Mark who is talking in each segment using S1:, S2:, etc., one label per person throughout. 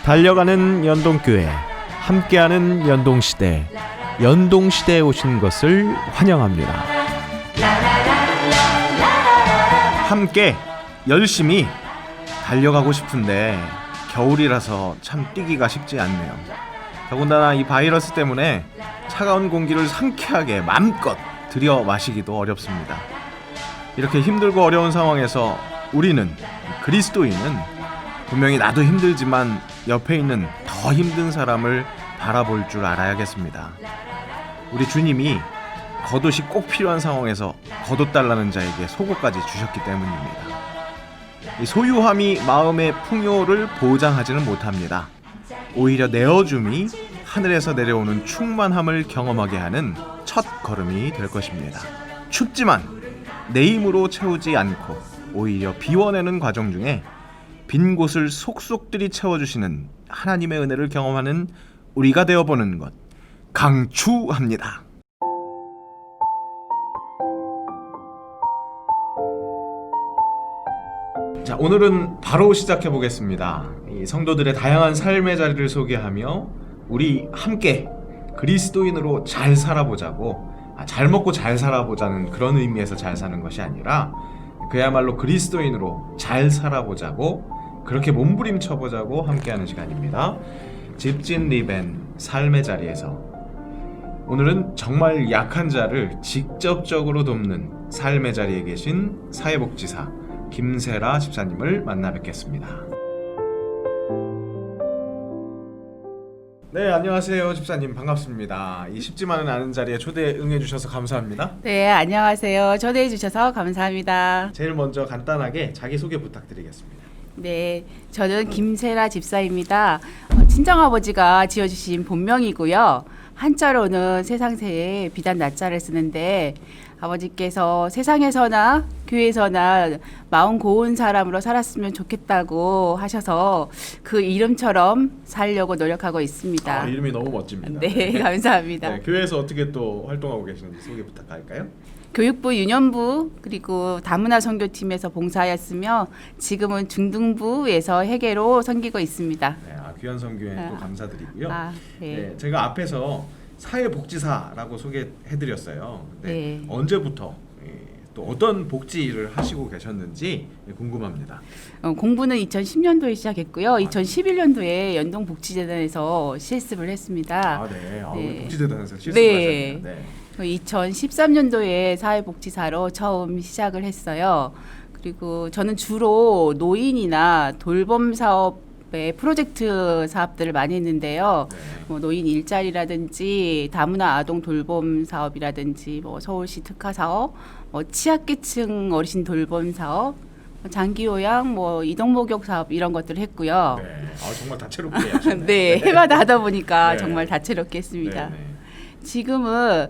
S1: 달려가는 연동교회, 함께하는 연동시대, 연동시대에 오신 것을 환영합니다. 함께 열심히 달려가고 싶은데 겨울이라서 참 뛰기가 쉽지 않네요. 더군다나 이 바이러스 때문에 차가운 공기를 상쾌하게 마음껏 들여 마시기도 어렵습니다. 이렇게 힘들고 어려운 상황에서 우리는, 그리스도인은 분명히 나도 힘들지만 옆에 있는 더 힘든 사람을 바라볼 줄 알아야겠습니다. 우리 주님이 겉옷이 꼭 필요한 상황에서 겉옷달라는 자에게 속옷까지 주셨기 때문입니다. 이 소유함이 마음의 풍요를 보장하지는 못합니다. 오히려 내어줌이 하늘에서 내려오는 충만함을 경험하게 하는 첫 걸음이 될 것입니다. 춥지만 내 힘으로 채우지 않고 오히려 비워내는 과정 중에 빈 곳을 속속들이 채워주시는 하나님의 은혜를 경험하는 우리가 되어보는 것, 강추합니다. 자, 오늘은 바로 시작해 보겠습니다. 이 성도들의 다양한 삶의 자리를 소개하며 우리 함께 그리스도인으로 잘 살아보자고, 잘 먹고 잘 살아보자는 그런 의미에서 잘 사는 것이 아니라 그야말로 그리스도인으로 잘 살아보자고, 그렇게 몸부림쳐보자고 함께하는 시간입니다. 집진 리벤 삶의 자리에서 오늘은 정말 약한 자를 직접적으로 돕는 삶의 자리에 계신 사회복지사 김세라 집사님을 만나 뵙겠습니다. 네, 안녕하세요 집사님, 반갑습니다. 이 쉽지만은 않은 자리에 초대 응해주셔서 감사합니다.
S2: 네, 안녕하세요. 초대해 주셔서 감사합니다.
S1: 제일 먼저 간단하게 자기소개 부탁드리겠습니다.
S2: 네, 저는 김세라 집사입니다. 친정아버지가 지어주신 본명이고요. 한자로는 세상새에 비단 나자를 쓰는데, 아버지께서 세상에서나 교회에서나 마음 고운 사람으로 살았으면 좋겠다고 하셔서 그 이름처럼 살려고 노력하고 있습니다.
S1: 이름이 너무 멋집니다.
S2: 네, 감사합니다.
S1: 네, 교회에서 어떻게 또 활동하고 계시는지 소개 부탁할까요?
S2: 교육부 유년부 그리고 다문화 선교팀에서 봉사하였으며 지금은 중등부에서 회계로 섬기고 있습니다.
S1: 네, 귀한 선교에 또 감사드리고요.
S2: 네.
S1: 네, 제가 앞에서 사회복지사라고 소개해드렸어요. 네. 언제부터 또 어떤 복지를 하시고 계셨는지 궁금합니다.
S2: 공부는 2010년도에 시작했고요. 2011년도에 연동복지재단에서 실습을 했습니다.
S1: 네.
S2: 네.
S1: 복지재단에서 실습을
S2: 네.
S1: 하셨네요. 네.
S2: 2013년도에 사회복지사로 처음 시작을 했어요. 그리고 저는 주로 노인이나 돌봄 사업의 프로젝트 사업들을 많이 했는데요.
S1: 네.
S2: 뭐 노인 일자리라든지 다문화 아동 돌봄 사업이라든지 뭐 서울시 특화 사업, 뭐 취약계층 어르신 돌봄 사업, 장기요양, 뭐 이동목욕 사업 이런 것들을 했고요.
S1: 네. 정말 다채롭게 하셨네요.
S2: 네, 해마다 하다 보니까
S1: 네.
S2: 정말 다채롭게 했습니다.
S1: 네, 네.
S2: 지금은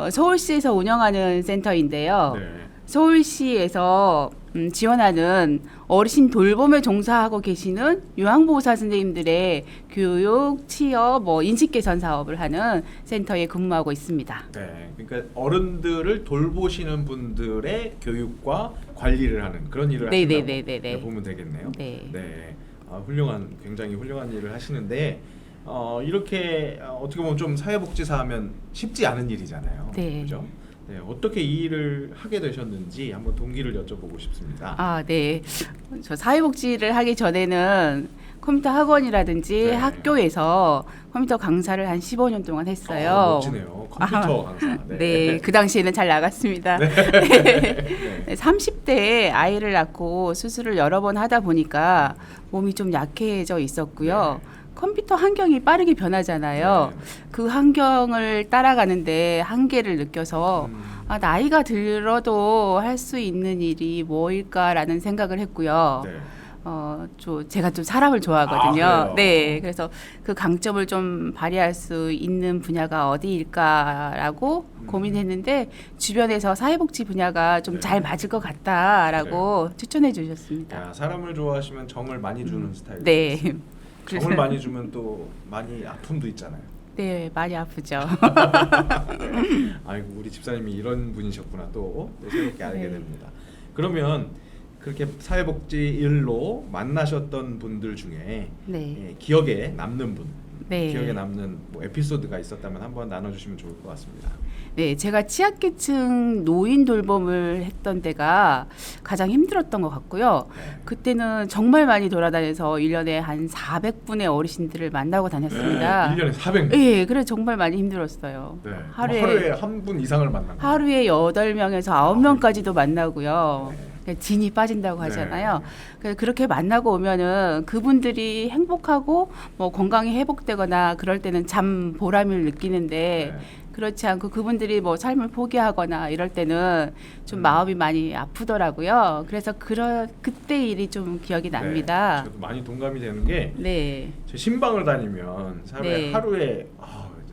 S2: 서울시에서 운영하는 센터인데요.
S1: 네.
S2: 서울시에서 지원하는 어르신 돌봄에 종사하고 계시는 요양보호사 선생님들의 교육, 취업, 인식 개선 사업을 하는 센터에 근무하고 있습니다.
S1: 네, 그러니까 어른들을 돌보시는 분들의 교육과 관리를 하는 그런 일을 하신다고 보면 되겠네요.
S2: 네.
S1: 네, 굉장히 훌륭한 일을 하시는데 이렇게 어떻게 보면 좀 사회복지사 하면 쉽지 않은 일이잖아요.
S2: 네.
S1: 그죠? 네, 어떻게 이 일을 하게 되셨는지 한번 동기를 여쭤보고 싶습니다.
S2: 네. 저 사회복지를 하기 전에는 컴퓨터 학원이라든지
S1: 네.
S2: 학교에서 컴퓨터 강사를 한 15년 동안 했어요.
S1: 멋지네요. 컴퓨터 강사. 네.
S2: 네, 그 당시에는 잘 나갔습니다.
S1: 네.
S2: 네. 30대에 아이를 낳고 수술을 여러 번 하다 보니까 몸이 좀 약해져 있었고요.
S1: 네.
S2: 컴퓨터 환경이 빠르게 변하잖아요.
S1: 네.
S2: 그 환경을 따라가는데 한계를 느껴서 나이가 들어도 할 수 있는 일이 뭐일까라는 생각을 했고요.
S1: 네.
S2: 제가 좀 사람을 좋아하거든요.
S1: 그래요?
S2: 그래서 그 강점을 좀 발휘할 수 있는 분야가 어디일까라고 고민했는데 주변에서 사회복지 분야가 좀 잘 맞을 것 같다라고 추천해 주셨습니다.
S1: 사람을 좋아하시면 정을 많이 주는 스타일.
S2: 네.
S1: 정을 많이 주면 또 많이 아픔도 있잖아요.
S2: 네, 많이 아프죠.
S1: 아이고 우리 집사님이 이런 분이셨구나 또 새롭게 알게
S2: 네.
S1: 됩니다. 그러면 그렇게 사회복지 일로 만나셨던 분들 중에
S2: 네.
S1: 예, 기억에 남는 분,
S2: 네.
S1: 기억에 남는 뭐 에피소드가 있었다면 한번 나눠주시면 좋을 것 같습니다.
S2: 네, 제가 취약계층 노인 돌봄을 했던 데가 가장 힘들었던 것 같고요.
S1: 네.
S2: 그때는 정말 많이 돌아다녀서 1년에 한 400분의 어르신들을 만나고 다녔습니다.
S1: 1년에 400명.
S2: 예, 그래서 정말 많이 힘들었어요.
S1: 네.
S2: 하루에
S1: 한 분 이상을 만난 거예요.
S2: 하루에 8명에서 9명까지도 만나고요.
S1: 네.
S2: 진이 빠진다고
S1: 네.
S2: 하잖아요. 그래서 그렇게 만나고 오면은 그분들이 행복하고 뭐 건강이 회복되거나 그럴 때는 참 보람을 느끼는데
S1: 네.
S2: 그렇지 않고 그분들이 뭐 삶을 포기하거나 이럴 때는 좀 마음이 많이 아프더라고요. 그래서 그때 일이 좀 기억이 납니다.
S1: 네. 저도 많이 동감이 되는 게
S2: 네.
S1: 제 신방을 다니면
S2: 네.
S1: 하루에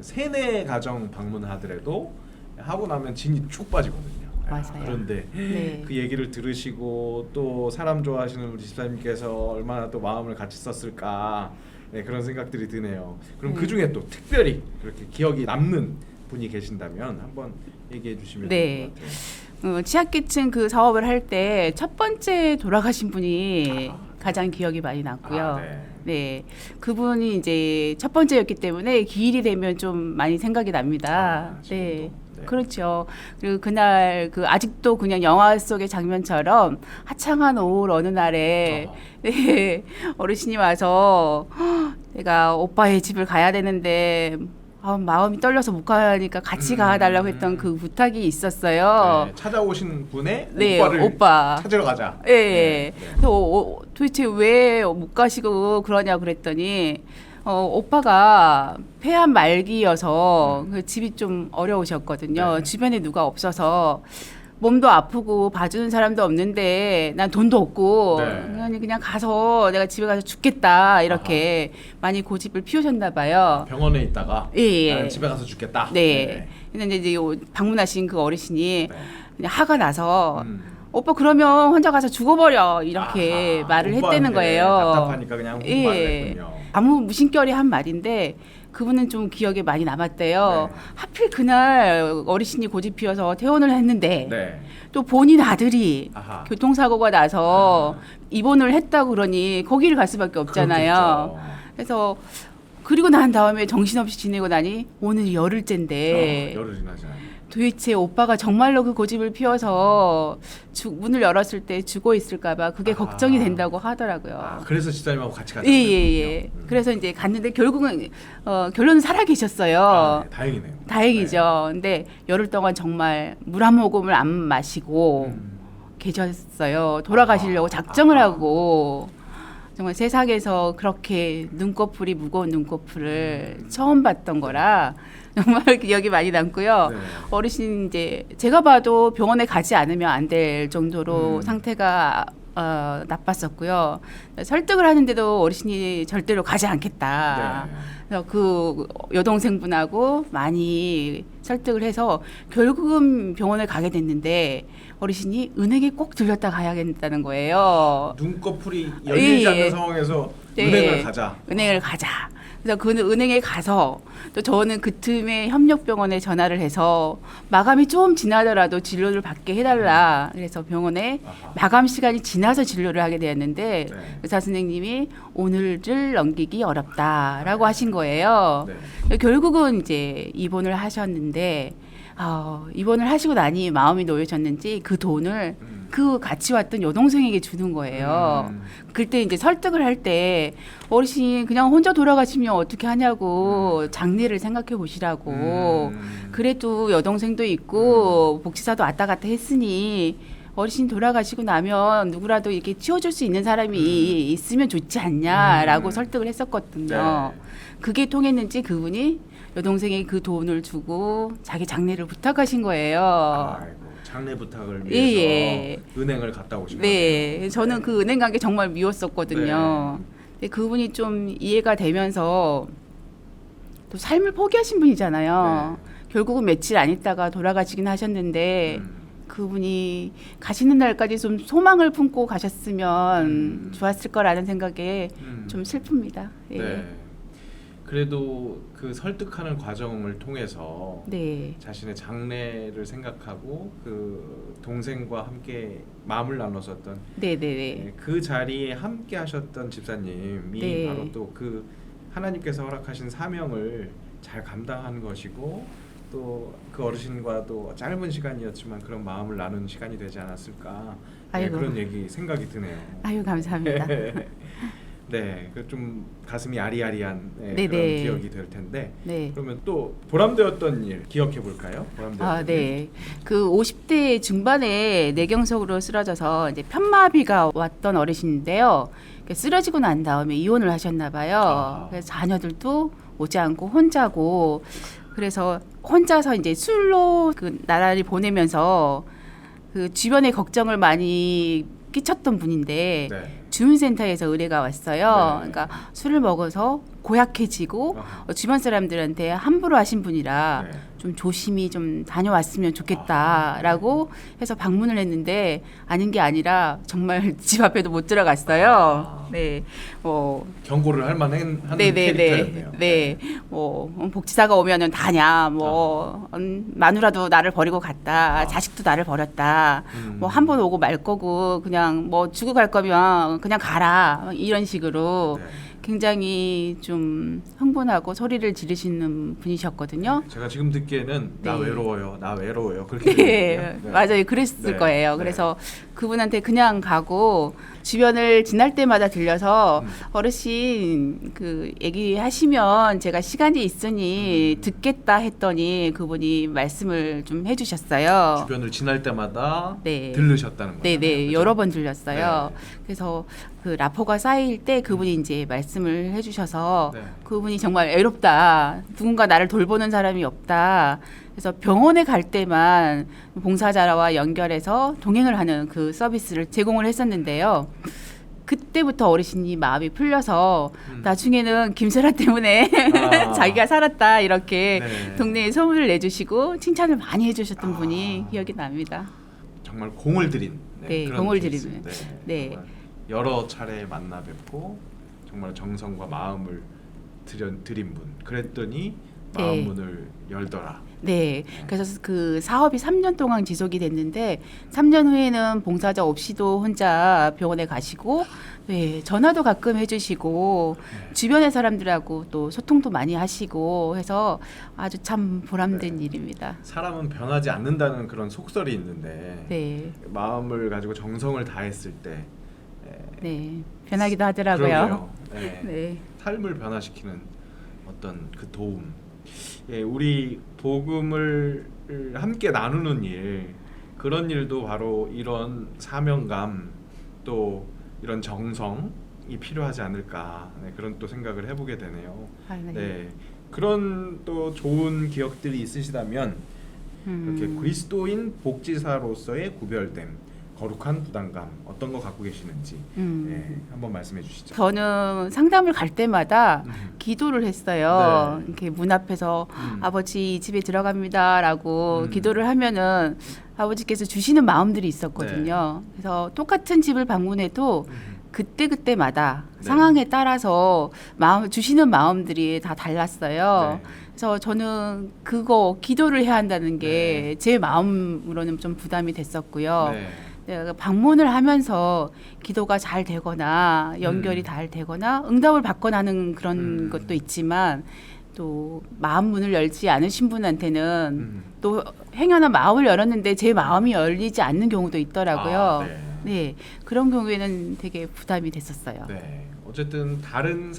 S1: 3-4 가정 방문하더라도 하고 나면 진이 쭉 빠지거든요.
S2: 맞아요.
S1: 그런데
S2: 네.
S1: 그 얘기를 들으시고 또 사람 좋아하시는 우리 집사님께서 얼마나 또 마음을 같이 썼을까 네, 그런 생각들이 드네요. 그럼
S2: 네.
S1: 그 중에 또 특별히 그렇게 기억이 남는 분이 계신다면 한번 얘기해 주시면
S2: 네.
S1: 좋을 것 같아요.
S2: 취약계층 그 사업을 할 때 첫 번째 돌아가신 분이 가장 기억이 많이 남고요.
S1: 네.
S2: 네, 그분이 이제 첫 번째였기 때문에 기일이 되면 좀 많이 생각이 납니다.
S1: 지금도?
S2: 네.
S1: 네.
S2: 그렇죠. 그리고 그날 그 아직도 그냥 영화 속의 장면처럼 화창한 오후 어느 날에 네, 어르신이 와서 내가 오빠의 집을 가야 되는데 마음이 떨려서 못 가니까 같이 가달라고 했던 그 부탁이 있었어요.
S1: 네, 찾아오신 분의
S2: 네,
S1: 오빠를
S2: 오빠.
S1: 찾으러 가자.
S2: 예.
S1: 네.
S2: 그래서 도대체 왜 못 가시고 그러냐 그랬더니 오빠가 폐암 말기여서 그 집이 좀 어려우셨거든요.
S1: 네.
S2: 주변에 누가 없어서 몸도 아프고 봐주는 사람도 없는데 난 돈도 없고
S1: 네.
S2: 그냥 가서 내가 집에 가서 죽겠다 이렇게 많이 고집을 피우셨나 봐요.
S1: 병원에 있다가
S2: 예.
S1: 나는 집에 가서 죽겠다.
S2: 네. 근데 이제 방문하신 그 어르신이
S1: 네.
S2: 그냥 화가 나서 오빠 그러면 혼자 가서 죽어버려 이렇게
S1: 아하,
S2: 말을
S1: 오빠한테
S2: 했다는 거예요.
S1: 답답하니까 그냥 말을
S2: 예.
S1: 했군요.
S2: 아무 무심결에 한 말인데 그분은 좀 기억에 많이 남았대요.
S1: 네.
S2: 하필 그날 어르신이 고집 피워서 퇴원을 했는데
S1: 네.
S2: 또 본인 아들이
S1: 아하.
S2: 교통사고가 나서 입원을 했다고 그러니 거기를 갈 수밖에 없잖아요.
S1: 그렇겠죠.
S2: 그래서 그리고 난 다음에 정신없이 지내고 나니 오늘 열흘째인데
S1: 열흘이나 지났네.
S2: 도대체 오빠가 정말로 그 고집을 피워서 문을 열었을 때 죽어 있을까봐 그게 걱정이 된다고 하더라고요.
S1: 그래서 집사님하고 같이 가자.
S2: 예. 그래서 이제 갔는데 결국은 결론은 살아 계셨어요.
S1: 네, 다행이네요.
S2: 다행이죠. 근데 열흘 동안 정말 물 한 모금을 안 마시고 계셨어요. 돌아가시려고 작정을 하고 정말 세상에서 그렇게 눈꺼풀이 무거운 눈꺼풀을 처음 봤던 거라 정말 기억이 많이 남고요.
S1: 네.
S2: 어르신 이제 제가 봐도 병원에 가지 않으면 안 될 정도로 상태가 나빴었고요. 설득을 하는데도 어르신이 절대로 가지 않겠다.
S1: 네.
S2: 그래서 그 여동생분하고 많이 설득을 해서 결국은 병원을 가게 됐는데 어르신이 은행에 꼭 들렸다 가야겠다는 거예요.
S1: 눈꺼풀이 열리지
S2: 예.
S1: 않는 상황에서
S2: 네.
S1: 은행을 가자.
S2: 은행을 가자. 그래서 그 은행에 가서 또 저는 그 틈에 협력병원에 전화를 해서 마감이 좀 지나더라도 진료를 받게 해달라. 그래서 병원에
S1: 아하.
S2: 마감 시간이 지나서 진료를 하게 되었는데
S1: 네.
S2: 의사 선생님이 오늘을 넘기기 어렵다라고 하신 거예요.
S1: 네.
S2: 결국은 이제 입원을 하셨는데 입원을 하시고 나니 마음이 놓여졌는지 그 돈을 그 같이 왔던 여동생에게 주는 거예요. 그때 이제 설득을 할 때 어르신이 그냥 혼자 돌아가시면 어떻게 하냐고 장례를 생각해 보시라고. 그래도 여동생도 있고 복지사도 왔다 갔다 했으니 어르신 돌아가시고 나면 누구라도 이렇게 치워줄 수 있는 사람이 있으면 좋지 않냐라고 설득을 했었거든요.
S1: 네.
S2: 그게 통했는지 그분이 여동생이 그 돈을 주고 자기 장례를 부탁하신 거예요.
S1: 아이고, 장례 부탁을
S2: 예,
S1: 위해서
S2: 예.
S1: 은행을 갔다 오신
S2: 네,
S1: 거예요.
S2: 저는 그 은행 간 게 정말 미웠었거든요. 근데 그분이 좀 이해가 되면서 또 삶을 포기하신 분이잖아요. 결국은 며칠 안 있다가 돌아가시긴 하셨는데 그분이 가시는 날까지 좀 소망을 품고 가셨으면 좋았을 거라는 생각에 좀 슬픕니다. 예.
S1: 네. 그래도 그 설득하는 과정을 통해서
S2: 네.
S1: 자신의 장래를 생각하고 그 동생과 함께 마음을 나눴었던
S2: 네네네.
S1: 그 자리에 함께 하셨던 집사님이
S2: 네.
S1: 바로 또 그 하나님께서 허락하신 사명을 잘 감당한 것이고 또 그 어르신과도 짧은 시간이었지만 그런 마음을 나눈 시간이 되지 않았을까.
S2: 아이고.
S1: 그런 얘기 생각이 드네요.
S2: 아유 감사합니다.
S1: 네, 그 좀 가슴이 아리아리한
S2: 네네.
S1: 그런 기억이 될 텐데.
S2: 네.
S1: 그러면 또 보람되었던 일 기억해 볼까요? 보람되었던
S2: 아,
S1: 일.
S2: 네. 그 50대 중반에 뇌경색으로 쓰러져서 이제 편마비가 왔던 어르신인데요. 쓰러지고 난 다음에 이혼을 하셨나 봐요.
S1: 아.
S2: 그래서 자녀들도 오지 않고 혼자고 그래서 혼자서 이제 술로 그 나날이 보내면서 그 주변에 걱정을 많이 끼쳤던 분인데
S1: 네.
S2: 주민센터에서 의뢰가 왔어요.
S1: 네.
S2: 그러니까 술을 먹어서 고약해지고
S1: 아하.
S2: 주변 사람들한테 함부로 하신 분이라
S1: 네.
S2: 좀 조심히 좀 다녀왔으면 좋겠다라고 해서 방문을 했는데 아닌 게 아니라 정말 집 앞에도 못 들어갔어요.
S1: 아.
S2: 네,
S1: 경고를 할 만한
S2: 네네네,
S1: 캐릭터였네요.
S2: 네, 복지사가 오면은 다냐, 마누라도 나를 버리고 갔다, 자식도 나를 버렸다, 한 번 오고 말 거고 그냥 죽어 갈 거면 그냥 가라 이런 식으로.
S1: 네.
S2: 굉장히 좀 흥분하고 소리를 지르시는 분이셨거든요.
S1: 제가 지금 듣기에는 나
S2: 네.
S1: 외로워요, 나 외로워요 그렇게
S2: 네,
S1: 들리거든요.
S2: 맞아요. 그랬을
S1: 네.
S2: 거예요.
S1: 네.
S2: 그래서 그분한테 그냥 가고 주변을 지날 때마다 들려서 어르신 그 얘기하시면 제가 시간이 있으니 듣겠다 했더니 그분이 말씀을 좀 해주셨어요.
S1: 주변을 지날 때마다
S2: 네.
S1: 들르셨다는 거죠.
S2: 네네, 여러 번 들렸어요.
S1: 네.
S2: 그래서 그 라포가 쌓일 때 그분이 이제 말씀을 해주셔서
S1: 네.
S2: 그분이 정말 애롭다. 누군가 나를 돌보는 사람이 없다. 그래서 병원에 갈 때만 봉사자와 연결해서 동행을 하는 그 서비스를 제공을 했었는데요. 그때부터 어르신이 마음이 풀려서 나중에는 김세라 때문에
S1: 아.
S2: 자기가 살았다 이렇게
S1: 네.
S2: 동네에 소문을 내주시고 칭찬을 많이 해주셨던 분이 기억이 납니다.
S1: 정말 공을 들인
S2: 네,
S1: 그런
S2: 공을
S1: 케이스.
S2: 들이는.
S1: 네.
S2: 네.
S1: 정말 여러 차례 만나 뵙고 정말 정성과 마음을 드린 분. 그랬더니
S2: 네.
S1: 마음 문을 열더라.
S2: 네, 그래서 그 사업이 3년 동안 지속이 됐는데 3년 후에는 봉사자 없이도 혼자 병원에 가시고 네, 전화도 가끔 해주시고 주변의 사람들하고 또 소통도 많이 하시고 해서 아주 참 보람된 일입니다.
S1: 사람은 변하지 않는다는 그런 속설이 있는데
S2: 네,
S1: 마음을 가지고 정성을 다했을 때
S2: 네, 변하기도 하더라고요.
S1: 그러게요. 네.
S2: 네,
S1: 삶을 변화시키는 어떤 그 도움. 예, 우리 복음을 함께 나누는 일, 그런 일도 바로 이런 사명감 또 이런 정성이 필요하지 않을까. 네, 그런 또 생각을 해보게 되네요.
S2: 아, 네.
S1: 네, 그런 또 좋은 기억들이 있으시다면 이렇게 그리스도인 복지사로서의 구별됨, 거룩한 부담감 어떤 거 갖고 계시는지 네, 한번 말씀해 주시죠.
S2: 저는 상담을 갈 때마다 기도를 했어요.
S1: 네.
S2: 이렇게 문 앞에서 아버지 이 집에 들어갑니다라고 기도를 하면은 아버지께서 주시는 마음들이 있었거든요. 그래서 똑같은 집을 방문해도 그때마다
S1: 네.
S2: 상황에 따라서 주시는 마음들이 다 달랐어요.
S1: 네.
S2: 그래서 저는 그거 기도를 해야 한다는 게 제 마음으로는 좀 부담이 됐었고요.
S1: 네.
S2: 내가 방문을 하면서 기도가 잘 되거나 연결이 잘 되거나 응답을 받거나 하는 그런 것도 있지만 또 마음 문을 열지 않으신 분한테는 또 행여나 마음을 열었는데 제 마음이 열리지 않는 경우도 있더라고요.
S1: 아, 네.
S2: 네, 그런 경우에는 되게 부담이 됐었어요.
S1: 네. 어쨌든 다른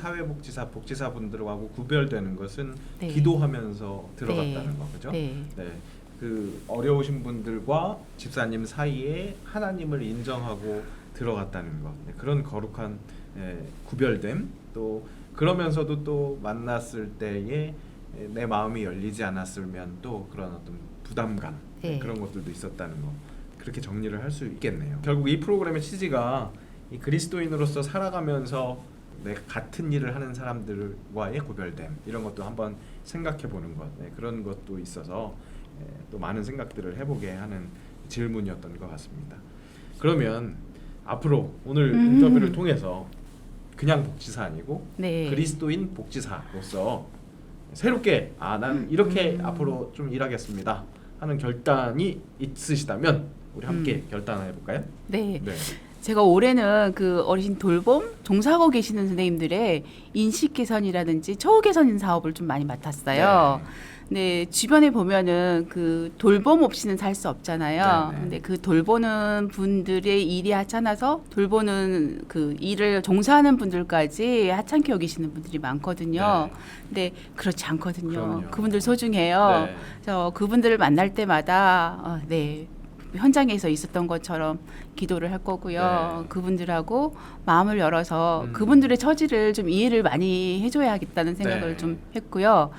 S1: 복지사분들하고 구별되는 것은
S2: 네.
S1: 기도하면서 들어갔다는
S2: 네.
S1: 거, 그죠?
S2: 네.
S1: 네. 그 어려우신 분들과 집사님 사이에 하나님을 인정하고 들어갔다는 것, 네, 그런 거룩한 구별됨, 또 그러면서도 또 만났을 때에 내 마음이 열리지 않았으면 또 그런 어떤 부담감,
S2: 네.
S1: 그런 것들도 있었다는 거, 그렇게 정리를 할 수 있겠네요. 결국 이 프로그램의 취지가 이 그리스도인으로서 살아가면서 내 같은 일을 하는 사람들과의 구별됨, 이런 것도 한번 생각해 보는 것, 네, 그런 것도 있어서 또 많은 생각들을 해보게 하는 질문이었던 것 같습니다. 그러면 앞으로 오늘 인터뷰를 통해서 그냥 복지사 아니고
S2: 네.
S1: 그리스도인 복지사로서 새롭게 난 이렇게 앞으로 좀 일하겠습니다 하는 결단이 있으시다면 우리 함께 결단해 볼까요?
S2: 네.
S1: 네.
S2: 제가 올해는 그 어르신 돌봄 종사하고 계시는 선생님들의 인식 개선이라든지 처우 개선 사업을 좀 많이 맡았어요. 네, 주변에 보면은 그 돌봄 없이는 살 수 없잖아요.
S1: 네네.
S2: 근데 그 돌보는 분들의 일이 하찮아서 돌보는 그 일을 종사하는 분들까지 하찮게 여기시는 분들이 많거든요.
S1: 네.
S2: 근데 그렇지 않거든요.
S1: 그럼요.
S2: 그분들 소중해요.
S1: 네.
S2: 그래서 그분들을 만날 때마다 네. 현장에서 있었던 것처럼 기도를 할 거고요.
S1: 네.
S2: 그분들하고 마음을 열어서
S1: 음.
S2: 그분들의 처지를 좀 이해를 많이 해줘야겠다는 생각을
S1: 네.
S2: 좀 했고요.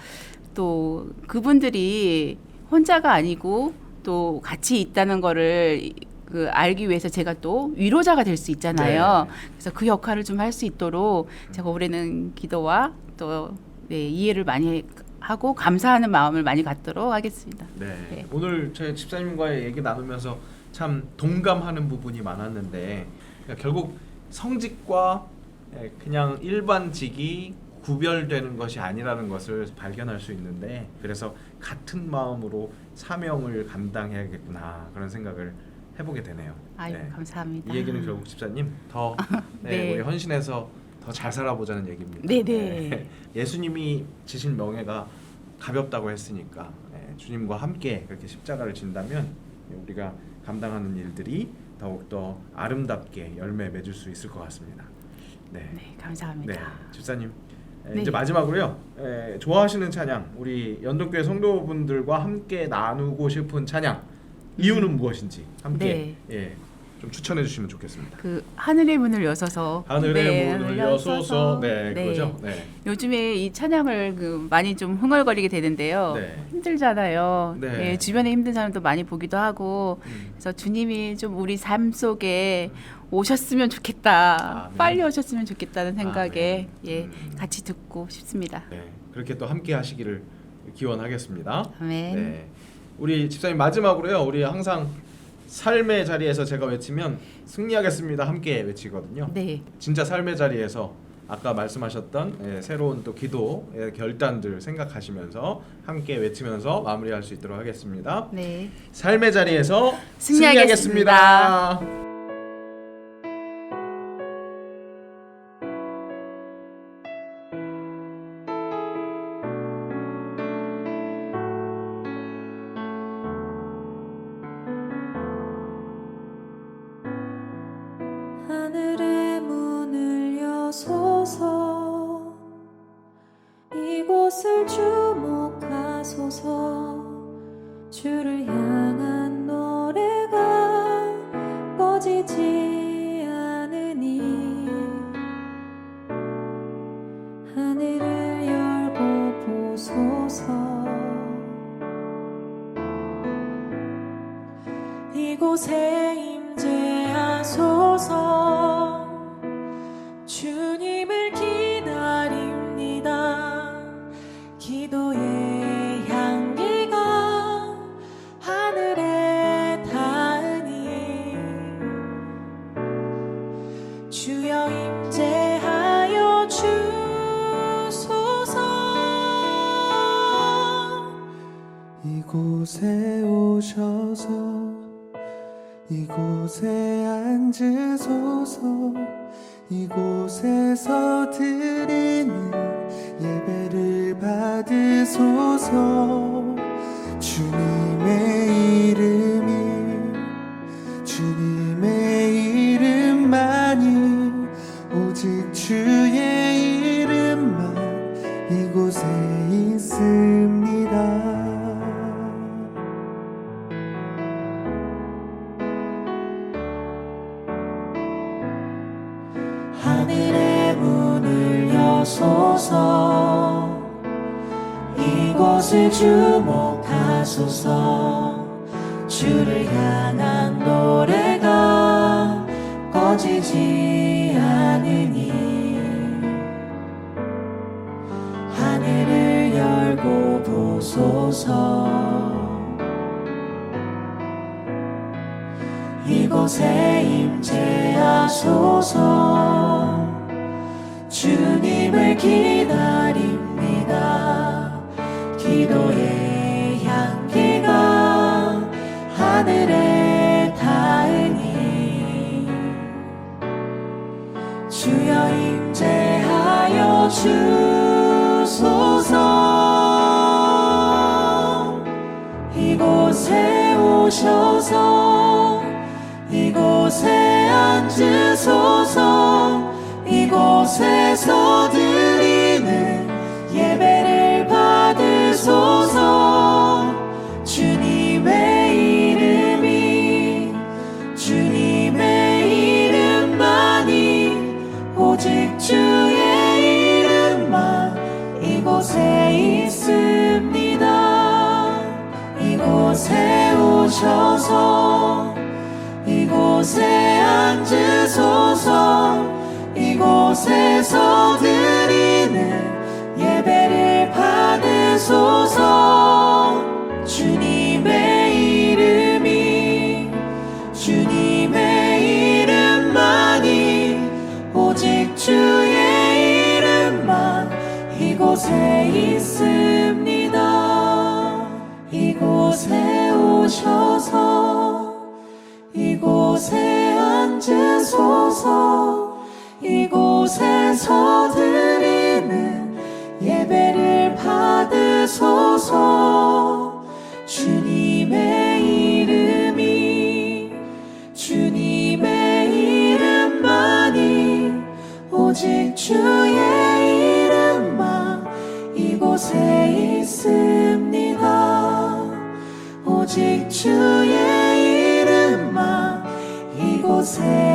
S2: 또 그분들이 혼자가 아니고 또 같이 있다는 거를 그 알기 위해서 제가 또 위로자가 될 수 있잖아요.
S1: 네.
S2: 그래서 그 역할을 좀 할 수 있도록 제가 올해는 기도와 또 네, 이해를 많이 하고 감사하는 마음을 많이 갖도록 하겠습니다.
S1: 네.
S2: 네.
S1: 오늘 제 집사님과의 얘기 나누면서 참 동감하는 부분이 많았는데 그러니까 결국 성직과 그냥 일반직이 구별되는 것이 아니라는 것을 발견할 수 있는데 그래서 같은 마음으로 사명을 감당해야겠구나 그런 생각을 해보게 되네요.
S2: 아유,
S1: 네.
S2: 감사합니다.
S1: 이 얘기는 결국 집사님 더
S2: 네.
S1: 우리 헌신해서 더 잘 살아보자는 얘기입니다.
S2: 네네.
S1: 예수님이 지신 명예가 가볍다고 했으니까 주님과 함께 그렇게 십자가를 진다면 우리가 감당하는 일들이 더욱더 아름답게 열매 맺을 수 있을 것 같습니다. 네,
S2: 네, 감사합니다.
S1: 네, 집사님
S2: 네.
S1: 이제 마지막으로요. 좋아하시는 찬양 우리 연동교회 성도분들과 함께 나누고 싶은 찬양 이유는 무엇인지 함께 좀 추천해 주시면 좋겠습니다.
S2: 그 하늘의 문을 여서서
S1: 하늘의 문을 여소서
S2: 네.
S1: 그거죠. 네.
S2: 요즘에 이 찬양을 그 많이 좀 흥얼거리게 되는데요.
S1: 네.
S2: 힘들잖아요.
S1: 네.
S2: 네, 주변에 힘든 사람도 많이 보기도 하고 그래서 주님이 좀 우리 삶 속에 오셨으면 좋겠다.
S1: 아멘.
S2: 빨리 오셨으면 좋겠다는 생각에
S1: 아멘.
S2: 같이 듣고 싶습니다.
S1: 네. 그렇게 또 함께 하시기를 기원하겠습니다.
S2: 아멘.
S1: 네. 우리 집사님 마지막으로요. 우리 항상 삶의 자리에서 제가 외치면 승리하겠습니다. 함께 외치거든요.
S2: 네.
S1: 진짜 삶의 자리에서 아까 말씀하셨던 새로운 또 기도의 결단들 생각하시면서 함께 외치면서 마무리할 수 있도록 하겠습니다.
S2: 네.
S1: 삶의 자리에서
S2: 승리하겠습니다.
S1: 승리하겠습니다.
S3: 하늘의 문을 여소서 이곳을 주목하소서 주를 향한 노래가 꺼지지 않으니 하늘을 열고 보소서 이곳에 임재하소서 주님을 기다립니다 기도의 향기가 하늘에 닿으니 주여 임재하여 주소서
S4: 이곳에 오셔서 이곳에 앉으소서 이곳에서 드리는 예배를 받으소서 주님의 이름만이 오직 주의 이름만 이곳에 있습니다.
S3: 하늘의 문을 여소서 이곳을 주목하소서 주를 향한 노래가 꺼지지 않으니 하늘을 열고 보소서 이곳에 임재하소서. 주님을 기다립니다. 기도의 향기가 하늘에 닿으니 주여 임재하여 주소서. 이곳에 오셔서 이곳에 앉으소서. 이곳에서 드리는 예배를 받으소서. 주님의 이름이 주님의 이름만이 오직 주의 이름만 이곳에 있습니다. 이곳에 오셔서 이곳에 앉으소서. 이곳에서 드리는 예배를 받으소서. 주님의 이름이 주님의 이름만이 오직 주의 이름만 이곳에 있습니다. 이곳에 오셔서 이곳에 앉으소서. 이곳에서 드리는 예배를 받으소서. 주님의 이름이 주님의 이름만이 오직 주의 이름만 이곳에 있습니다. 오직 주의 이름만 이곳에